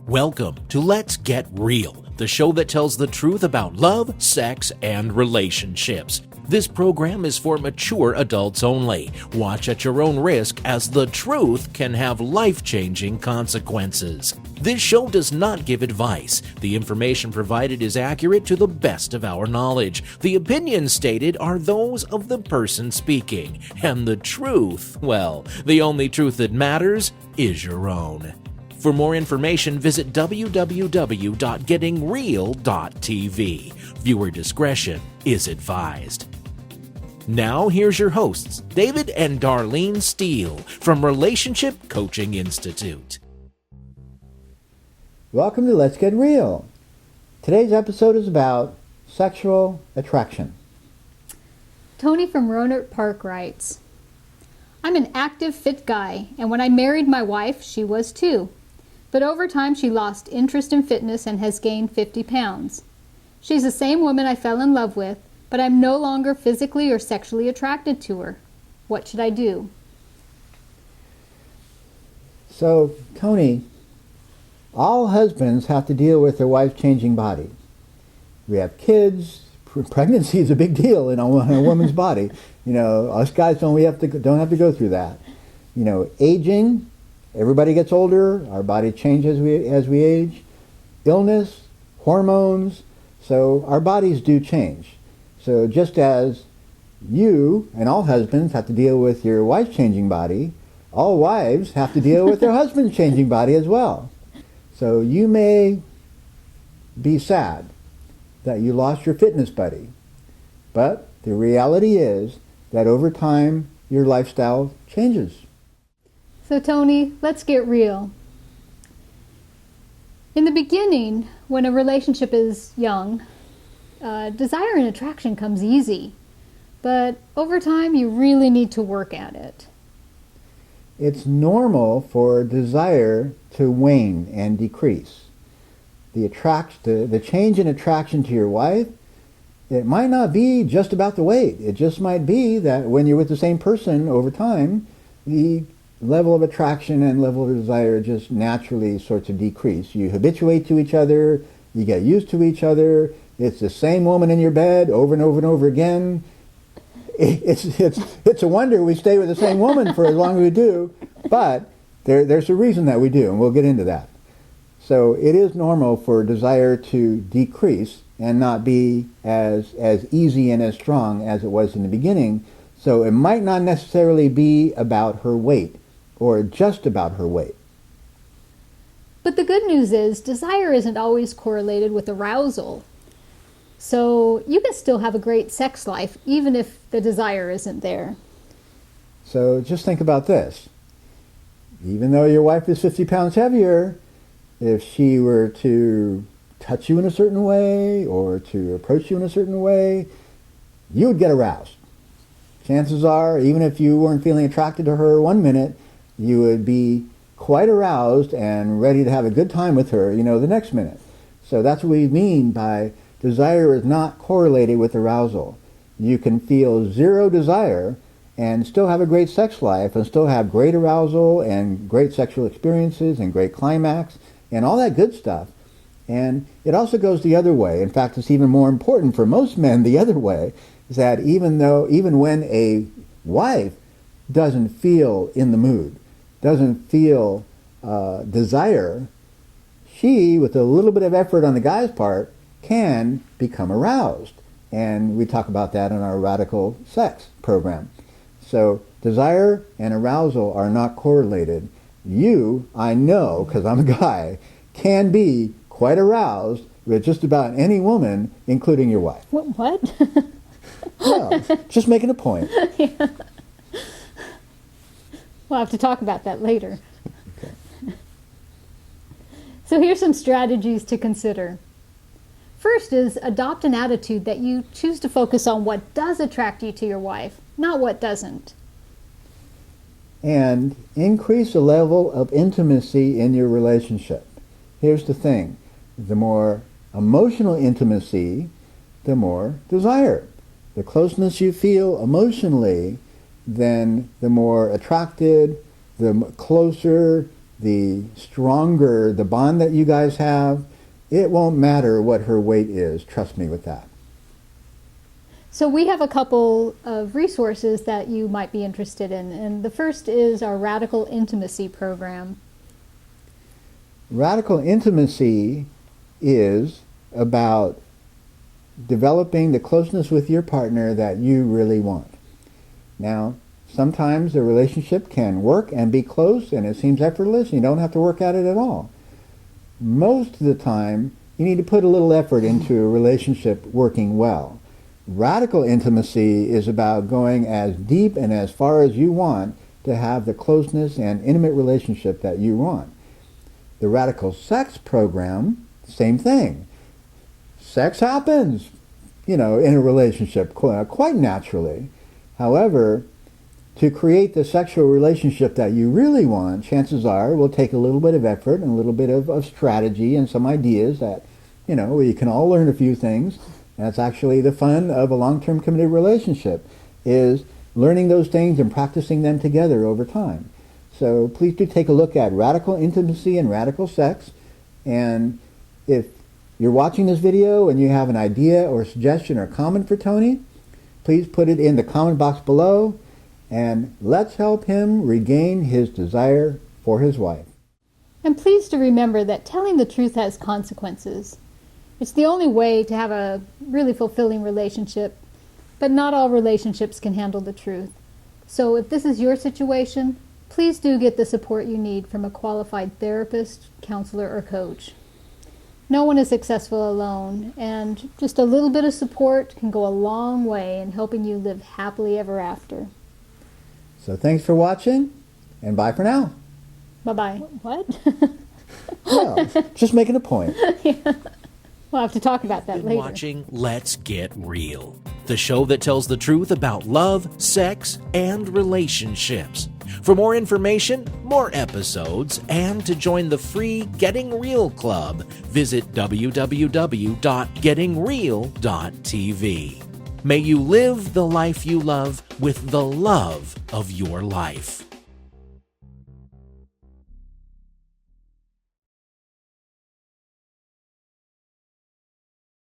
Welcome to Let's Get Real, the show that tells the truth about love, sex, and relationships. This program is for mature adults only. Watch at your own risk, as the truth can have life-changing consequences. This show does not give advice. The information provided is accurate to the best of our knowledge. The opinions stated are those of the person speaking. And the truth, well, the only truth that matters is your own. For more information, visit www.gettingreal.tv. Viewer discretion is advised. Now, here's your hosts, David and Darlene Steele from Relationship Coaching Institute. Welcome to Let's Get Real. Today's episode is about sexual attraction. Tony from Rohnert Park writes, I'm an active, fit guy, and when I married my wife, she was too. But over time, she lost interest in fitness and has gained 50 pounds. She's the same woman I fell in love with, but I'm no longer physically or sexually attracted to her. What should I do? So, Tony, all husbands have to deal with their wife's changing body. We have kids. Pregnancy is a big deal in a woman's body. You know, us guys don't have to go through that. You know, aging. Everybody gets older. Our body changes as we age. Illness, hormones. So our bodies do change. So just as you and all husbands have to deal with your wife's changing body, all wives have to deal with their husband's changing body as well. So you may be sad that you lost your fitness buddy, but the reality is that over time your lifestyle changes. So Tony, let's get real. In the beginning, when a relationship is young, desire and attraction comes easy, but over time you really need to work at it. It's normal for desire to wane and decrease. The change in attraction to your wife, it might not be just about the weight. It just might be that when you're with the same person over time, the level of attraction and level of desire just naturally sorts of decrease. You habituate to each other, you get used to each other, it's the same woman in your bed over and over and over again. It's a wonder we stay with the same woman for as long as we do, but there's a reason that we do, and we'll get into that. So it is normal for desire to decrease and not be as easy and as strong as it was in the beginning. So it might not necessarily be about her weight or just about her weight. But the good news is desire isn't always correlated with arousal. So you can still have a great sex life even if the desire isn't there. So just think about this. Even though your wife is 50 pounds heavier, if she were to touch you in a certain way or to approach you in a certain way, you would get aroused. Chances are, even if you weren't feeling attracted to her 1 minute, you would be quite aroused and ready to have a good time with her, the next minute. So that's what we mean by desire is not correlated with arousal. You can feel zero desire and still have a great sex life and still have great arousal and great sexual experiences and great climax and all that good stuff. And it also goes the other way. In fact, it's even more important for most men the other way, is that even when a wife doesn't feel in the mood, doesn't feel desire, she, with a little bit of effort on the guy's part, can become aroused. And we talk about that in our radical sex program. So desire and arousal are not correlated. You, I know, because I'm a guy, can be quite aroused with just about any woman, including your wife. What? Well, just making a point. Yeah. We'll have to talk about that later. Okay. So here's some strategies to consider. First is adopt an attitude that you choose to focus on what does attract you to your wife, not what doesn't. And increase the level of intimacy in your relationship. Here's the thing. The more emotional intimacy, the more desire. The closeness you feel emotionally, then the more attracted, the closer the stronger the bond that you guys have. It won't matter what her weight is. Trust me with that. So we have a couple of resources that you might be interested in, and the first is our Radical Intimacy program. Radical intimacy is about developing the closeness with your partner that you really want. Now, sometimes a relationship can work and be close and it seems effortless and you don't have to work at it at all. Most of the time, you need to put a little effort into a relationship working well. Radical intimacy is about going as deep and as far as you want to have the closeness and intimate relationship that you want. The Radical Sex program, same thing. Sex happens, in a relationship quite naturally. However, to create the sexual relationship that you really want, chances are will take a little bit of effort and a little bit of strategy and some ideas that, you can all learn a few things. That's actually the fun of a long-term committed relationship, is learning those things and practicing them together over time. So please do take a look at Radical Intimacy and Radical Sex. And if you're watching this video and you have an idea or suggestion or comment for Tony, please put it in the comment box below, and let's help him regain his desire for his wife. And please do remember that telling the truth has consequences. It's the only way to have a really fulfilling relationship, but not all relationships can handle the truth. So if this is your situation, please do get the support you need from a qualified therapist, counselor, or coach. No one is successful alone, and just a little bit of support can go a long way in helping you live happily ever after. So thanks for watching, and bye for now. Bye-bye. What? Well, just making a point. Yeah. We'll have to talk about that later. Watching Let's Get Real, the show that tells the truth about love, sex, and relationships. For more information, more episodes, and to join the free Getting Real Club, visit www.gettingreal.tv. May you live the life you love with the love of your life.